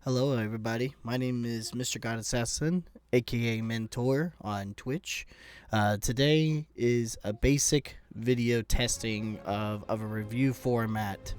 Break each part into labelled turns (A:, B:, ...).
A: Hello, everybody. My name is Mr. God Assassin, aka Mentor on Twitch. Today is a basic video testing of a review format,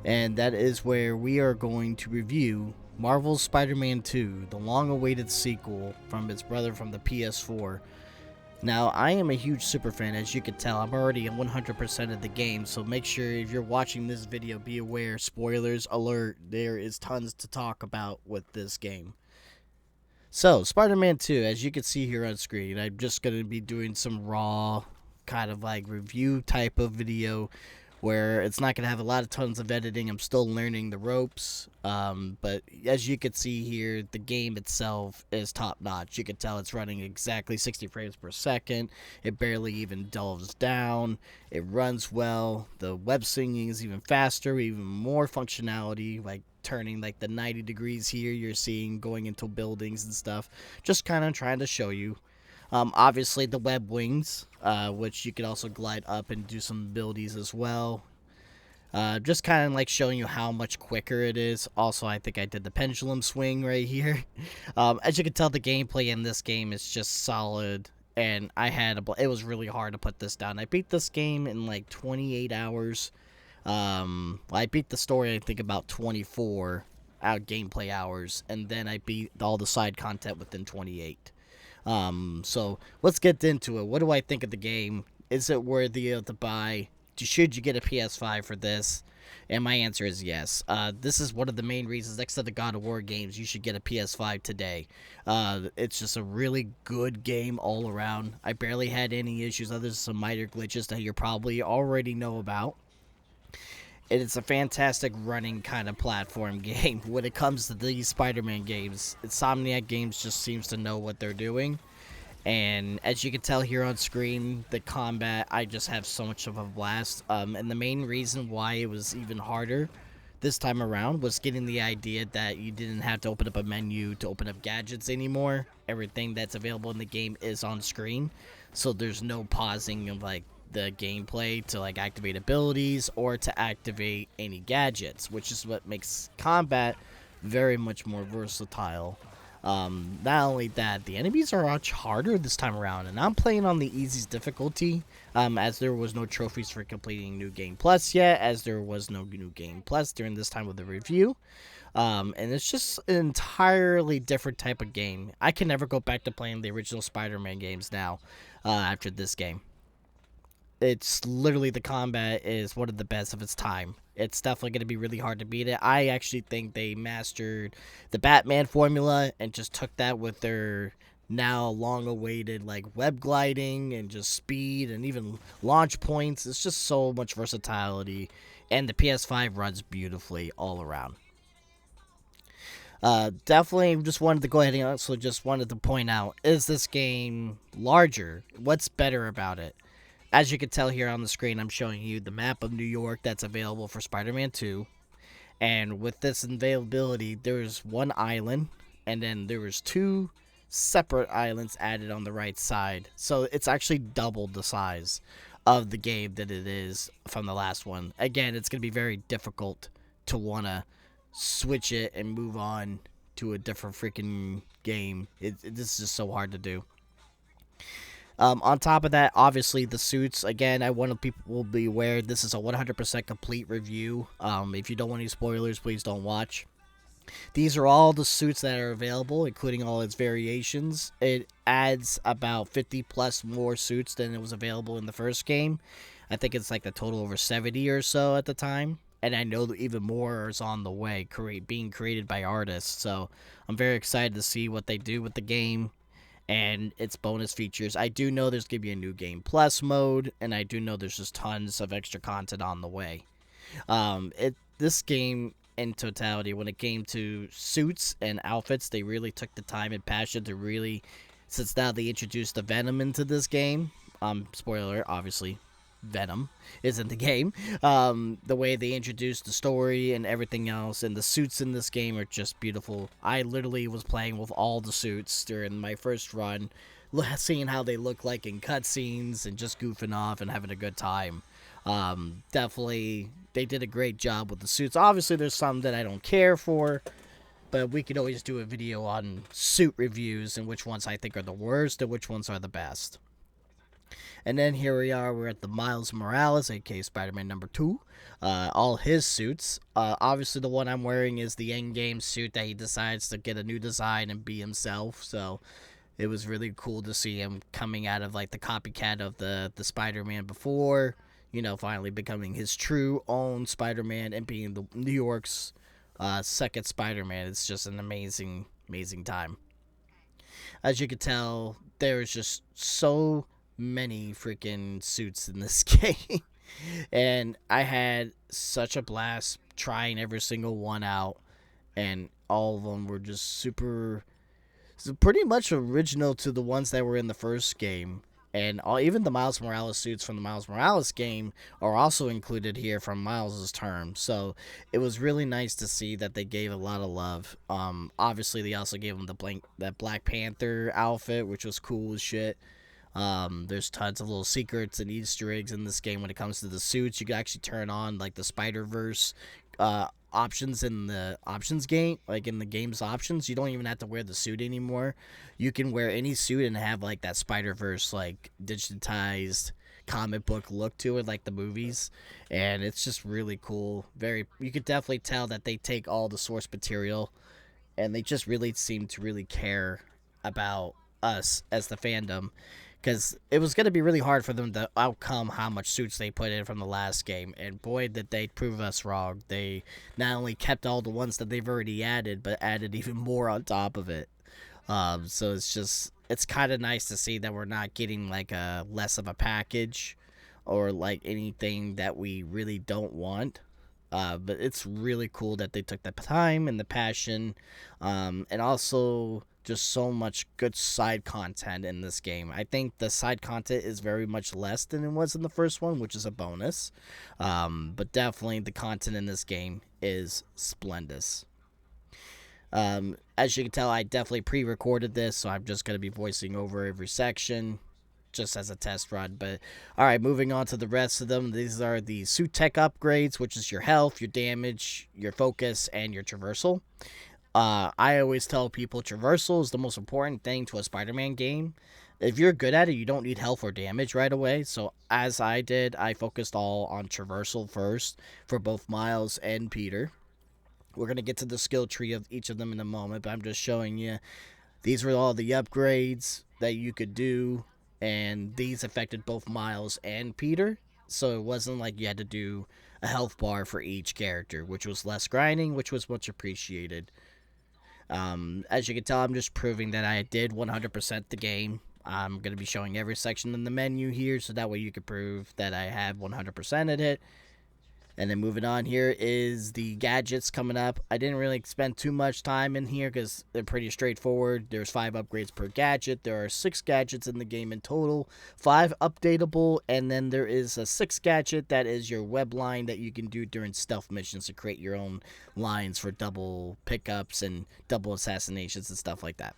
A: and that is where we are going to review Marvel's Spider Man 2, the long awaited sequel from its brother from the PS4. Now, I am a huge super fan, as you can tell. I'm already 100% of the game, so make sure if you're watching this video, be aware, spoilers alert, there is tons to talk about with this game. So, Spider-Man 2, as you can see here on screen, I'm just going to be doing some raw, kind of like review type of video where it's not going to have a lot of tons of editing. I'm still learning the ropes. But as you can see here, the game itself is top notch. You can tell it's running exactly 60 frames per second. It barely even delves down. It runs well. The web singing is even faster, even more functionality, like turning like the 90 degrees here you're seeing going into buildings and stuff. Just kind of trying to show you. Obviously, the web wings, which you can also glide up and do some abilities as well. Just kind of like showing you how much quicker it is. Also, I think I did the pendulum swing right here. As you can tell, the gameplay in this game is just solid. And it was really hard to put this down. I beat this game in like 28 hours. I beat the story, I think, about 24 out gameplay hours. And then I beat all the side content within 28. So let's get into it. What do I think of the game? Is it worthy of the buy? Should you get a PS5 for this? And my answer is yes. This is one of the main reasons, next to the God of War games, you should get a PS5 today. It's just a really good game all around. I barely had any issues other than some minor glitches that you probably already know about. It's a fantastic running kind of platform game. When it comes to these Spider-Man games, Insomniac Games just seems to know what they're doing. And as you can tell here on screen, the combat, I just have so much of a blast. And the main reason why it was even harder this time around was getting the idea that you didn't have to open up a menu to open up gadgets anymore. Everything that's available in the game is on screen. So there's no pausing of like the gameplay to like activate abilities or to activate any gadgets, which is what makes combat very much more versatile. Not only that, the enemies are much harder this time around, and I'm playing on the easiest difficulty, as there was no trophies for completing New Game Plus yet, as there was no New Game Plus during this time of the review. And it's just an entirely different type of game. I can never go back to playing the original Spider-Man games now, after this game. It's literally, the combat is one of the best of its time. It's definitely going to be really hard to beat it. I actually think they mastered the Batman formula and just took that with their now long awaited like web gliding and just speed and even launch points. It's just so much versatility, and the PS5 runs beautifully all around. Definitely just wanted to go ahead and also just wanted to point out, is this game larger? What's better about it? As you can tell here on the screen, I'm showing you the map of New York that's available for Spider-Man 2. And with this availability, there's one island, and then there was two separate islands added on the right side. So it's actually doubled the size of the game that it is from the last one. Again, it's going to be very difficult to want to switch it and move on to a different freaking game. This is just so hard to do. On top of that, obviously the suits. Again, I want people to be aware this is a 100% complete review. If you don't want any spoilers, please don't watch. These are all the suits that are available, including all its variations. It adds about 50 plus more suits than it was available in the first game. I think it's like a total over 70 or so at the time. And I know that even more is on the way, being created by artists. So I'm very excited to see what they do with the game and its bonus features. I do know there's going to be a new Game Plus mode, and I do know there's just tons of extra content on the way. This game, in totality, when it came to suits and outfits, they really took the time and passion to really, since now they introduced the Venom into this game. Spoiler, obviously, Venom is in the game. The way they introduced the story and everything else, and the suits in this game are just beautiful. I literally was playing with all the suits during my first run, seeing how they look like in cutscenes and just goofing off and having a good time. Definitely, they did a great job with the suits. Obviously, there's some that I don't care for, but we could always do a video on suit reviews and which ones I think are the worst and which ones are the best. And then here we are, we're at the Miles Morales, aka Spider-Man number 2. All his suits. Obviously, the one I'm wearing is the endgame suit that he decides to get a new design and be himself. So it was really cool to see him coming out of like the copycat of the Spider-Man before, finally becoming his true own Spider-Man and being the New York's second Spider-Man. It's just an amazing, amazing time. As you can tell, there's just so many freaking suits in this game. And I had such a blast trying every single one out. And all of them were just pretty much original to the ones that were in the first game. And even the Miles Morales suits from the Miles Morales game are also included here from Miles' term. So it was really nice to see that they gave a lot of love. Obviously, they also gave him that Black Panther outfit, which was cool as shit. There's tons of little secrets and Easter eggs in this game when it comes to the suits. You can actually turn on like the Spider-Verse options in the options game, like in the game's options. You don't even have to wear the suit anymore. You can wear any suit and have like that Spider-Verse like digitized comic book look to it, like the movies, and it's just really cool. You could definitely tell that they take all the source material and they just really seem to really care about us as the fandom, because it was going to be really hard for them to outcome how much suits they put in from the last game, and boy did they prove us wrong. They not only kept all the ones that they've already added, but added even more on top of it. So it's kind of nice to see that we're not getting like a less of a package or like anything that we really don't want. But it's really cool that they took the time and the passion, and also just so much good side content in this game. I think the side content is very much less than it was in the first one, which is a bonus. But definitely the content in this game is splendid. As you can tell, I definitely pre-recorded this, so I'm just going to be voicing over every section just as a test run. But alright, moving on to the rest of them. These are the suit tech upgrades, which is your health, your damage, your focus, and your traversal. I always tell people traversal is the most important thing to a Spider-Man game. If you're good at it, you don't need health or damage right away. So as I did, I focused all on traversal first for both Miles and Peter. We're going to get to the skill tree of each of them in a moment, but I'm just showing you. These were all the upgrades that you could do, and these affected both Miles and Peter. So it wasn't like you had to do a health bar for each character, which was less grinding, which was much appreciated. As you can tell, I'm just proving that I did 100% the game. I'm going to be showing every section in the menu here, so that way you can prove that I have 100%ed it. And then moving on, here is the gadgets coming up. I didn't really spend too much time in here because they're pretty straightforward. There's 5 upgrades per gadget. There are 6 gadgets in the game in total, 5 updatable, and then there is a 6th gadget that is your web line that you can do during stealth missions to create your own lines for double pickups and double assassinations and stuff like that.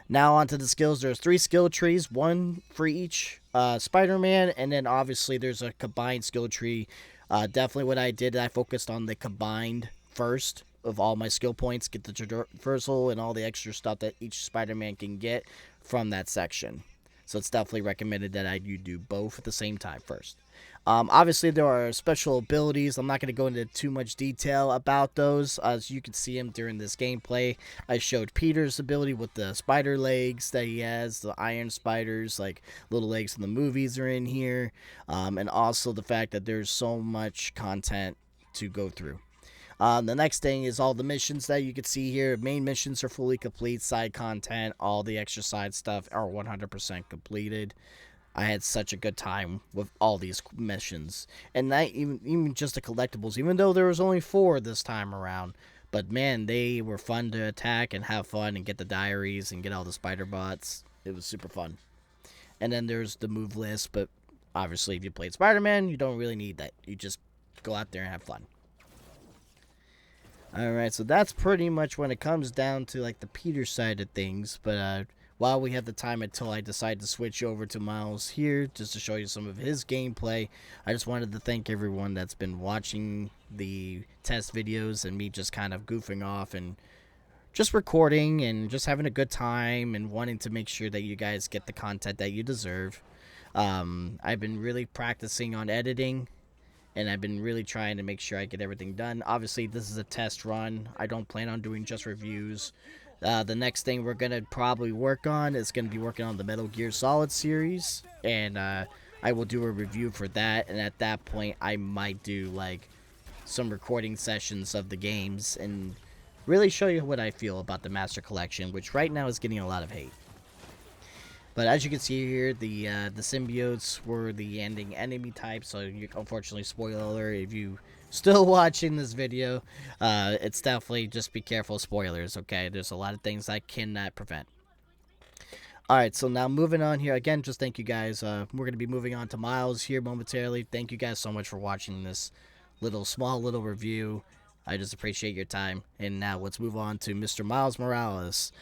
A: Now onto the skills. There's 3 skill trees, 1 for each Spider-Man, and then obviously there's a combined skill tree. Definitely what I did, I focused on the combined first of all my skill points, get the traversal and all the extra stuff that each Spider-Man can get from that section. So it's definitely recommended that you do both at the same time first. Obviously, there are special abilities. I'm not going to go into too much detail about those, as you can see them during this gameplay. I showed Peter's ability with the spider legs that he has, the iron spiders, like little legs from the movies are in here, and also the fact that there's so much content to go through. The next thing is all the missions that you can see here. Main missions are fully complete. Side content, all the extra side stuff are 100% completed. I had such a good time with all these missions. And not even just the collectibles, even though there was only 4 this time around. But man, they were fun to attack and have fun and get the diaries and get all the spider bots. It was super fun. And then there's the move list, but obviously if you played Spider-Man, you don't really need that. You just go out there and have fun. Alright, so that's pretty much when it comes down to like the Peter side of things. But while we have the time until I decide to switch over to Miles here, just to show you some of his gameplay, I just wanted to thank everyone that's been watching the test videos and me just kind of goofing off and just recording and just having a good time and wanting to make sure that you guys get the content that you deserve. I've been really practicing on editing, and I've been really trying to make sure I get everything done. Obviously, this is a test run. I don't plan on doing just reviews. The next thing we're going to probably work on is going to be working on the Metal Gear Solid series, and I will do a review for that, and at that point, I might do, like, some recording sessions of the games and really show you what I feel about the Master Collection, which right now is getting a lot of hate. But as you can see here, the symbiotes were the ending enemy type, so unfortunately, spoiler alert, if you still watching this video, it's definitely just be careful, spoilers, okay? There's a lot of things I cannot prevent. Alright, so now moving on here, again, just thank you guys. We're going to be moving on to Miles here momentarily. Thank you guys so much for watching this small little review. I just appreciate your time. And now let's move on to Mr. Miles Morales.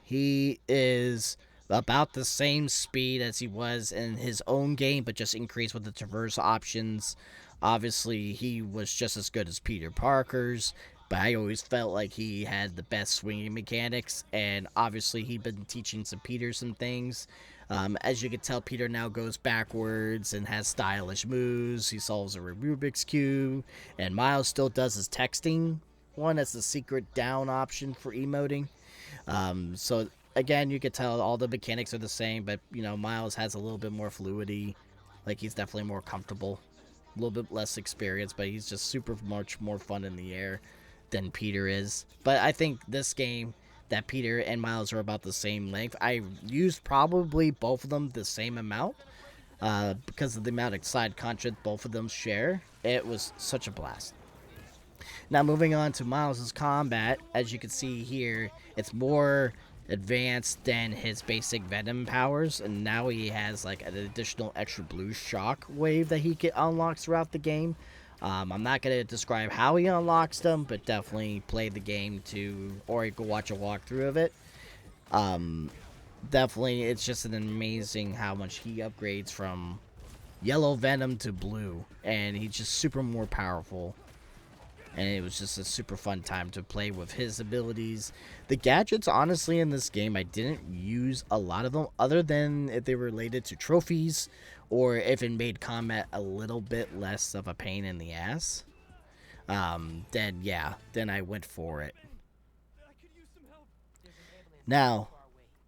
A: He is about the same speed as he was in his own game, but just increased with the traverse options. Obviously, he was just as good as Peter Parker's, but I always felt like he had the best swinging mechanics, and obviously he'd been teaching Peter some things. As you can tell, Peter now goes backwards and has stylish moves. He solves a Rubik's Cube, and Miles still does his texting one as the secret down option for emoting. So again, you can tell all the mechanics are the same, but you know, Miles has a little bit more fluidity. Like, he's definitely more comfortable, a little bit less experience, but he's just super much more fun in the air than Peter is. But I think this game that Peter and Miles are about the same length. I used probably both of them the same amount because of the amount of side content both of them share. It was such a blast. Now moving on to Miles' combat, as you can see here, it's more advanced than his basic Venom powers, and now he has like an additional extra blue shock wave that he unlocks throughout the game. I'm not going to describe how he unlocks them, but definitely play the game or you can watch a walkthrough of it. Definitely, it's just an amazing how much he upgrades from yellow Venom to blue, and he's just super more powerful. And it was just a super fun time to play with his abilities. The gadgets, honestly, in this game, I didn't use a lot of them, other than if they were related to trophies, or if it made combat a little bit less of a pain in the ass. Then I went for it. Now,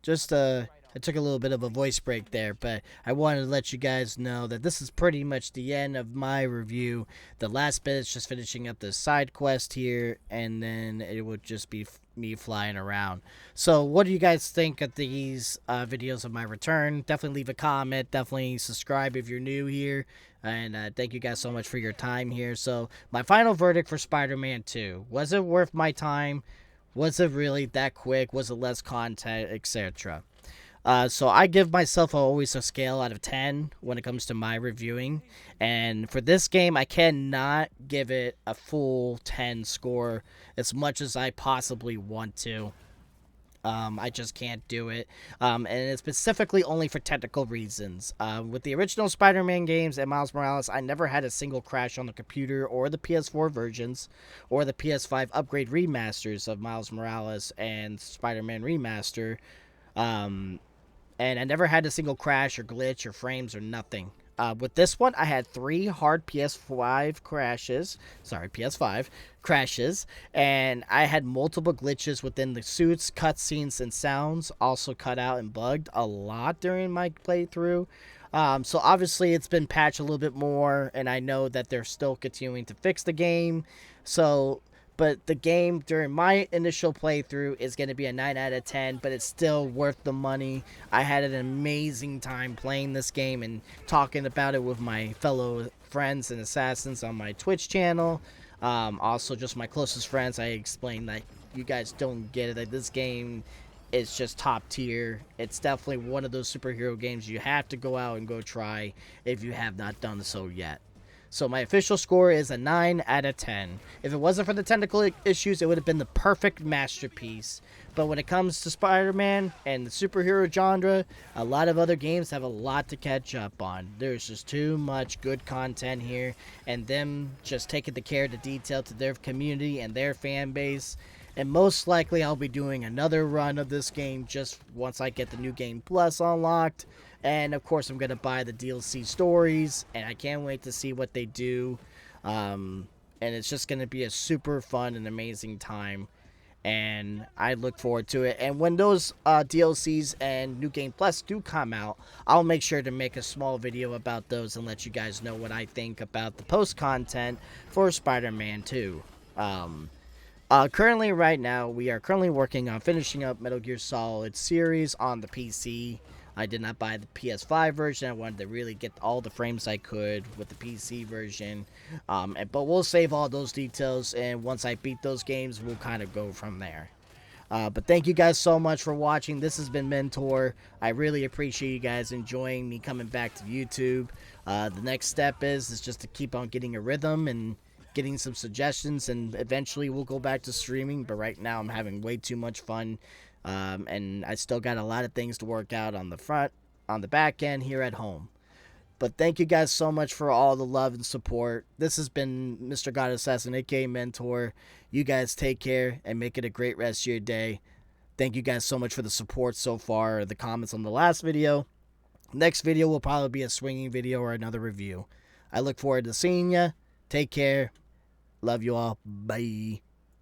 A: just I took a little bit of a voice break there, but I wanted to let you guys know that this is pretty much the end of my review. The last bit is just finishing up the side quest here, and then it would just be me flying around. So what do you guys think of these videos of my return? Definitely leave a comment. Definitely subscribe if you're new here. And thank you guys so much for your time here. So my final verdict for Spider-Man 2. Was it worth my time? Was it really that quick? Was it less content, etc.? So I give myself always a scale out of 10 when it comes to my reviewing. And for this game, I cannot give it a full 10 score as much as I possibly want to. I just can't do it. And it's specifically only for technical reasons. With the original Spider-Man games and Miles Morales, I never had a single crash on the computer or the PS4 versions or the PS5 upgrade remasters of Miles Morales and Spider-Man Remaster. And I never had a single crash or glitch or frames or nothing. With this one, I had 3 hard PS5 crashes, and I had multiple glitches within the suits, cutscenes, and sounds, also cut out and bugged a lot during my playthrough. So obviously it's been patched a little bit more, and I know that they're still continuing to fix the game. But the game during my initial playthrough is going to be a 9 out of 10, but it's still worth the money. I had an amazing time playing this game and talking about it with my fellow friends and assassins on my Twitch channel. Also, just my closest friends. I explained that you guys don't get it. That this game is just top tier. It's definitely one of those superhero games you have to go out and go try if you have not done so yet. So my official score is a 9 out of 10. If it wasn't for the technical issues, it would have been the perfect masterpiece. But when it comes to Spider-Man and the superhero genre, a lot of other games have a lot to catch up on. There's just too much good content here, and them just taking the care to detail to their community and their fan base. And most likely I'll be doing another run of this game just once I get the New Game Plus unlocked. And of course I'm going to buy the DLC stories, and I can't wait to see what they do. And it's just going to be a super fun and amazing time, and I look forward to it. And when those DLCs and New Game Plus do come out, I'll make sure to make a small video about those and let you guys know what I think about the post content for Spider-Man 2. Currently, right now, we are currently working on finishing up Metal Gear Solid series on the PC. I did not buy the PS5 version. I wanted to really get all the frames I could with the PC version. But we'll save all those details, and once I beat those games, we'll kind of go from there. But thank you guys so much for watching. This has been Mentor. I really appreciate you guys enjoying me coming back to YouTube. The next step is just to keep on getting a rhythm and getting some suggestions, and eventually we'll go back to streaming. But right now I'm having way too much fun, and I still got a lot of things to work out on the back end here at home. But thank you guys so much for all the love and support. This has been Mr. God Assassin, aka Mentor. You guys take care and make it a great rest of your day. Thank you guys so much for the support so far, the comments on the last video. Next video will probably be a swinging video or another review. I look forward to seeing ya. Take care. Love you all. Bye.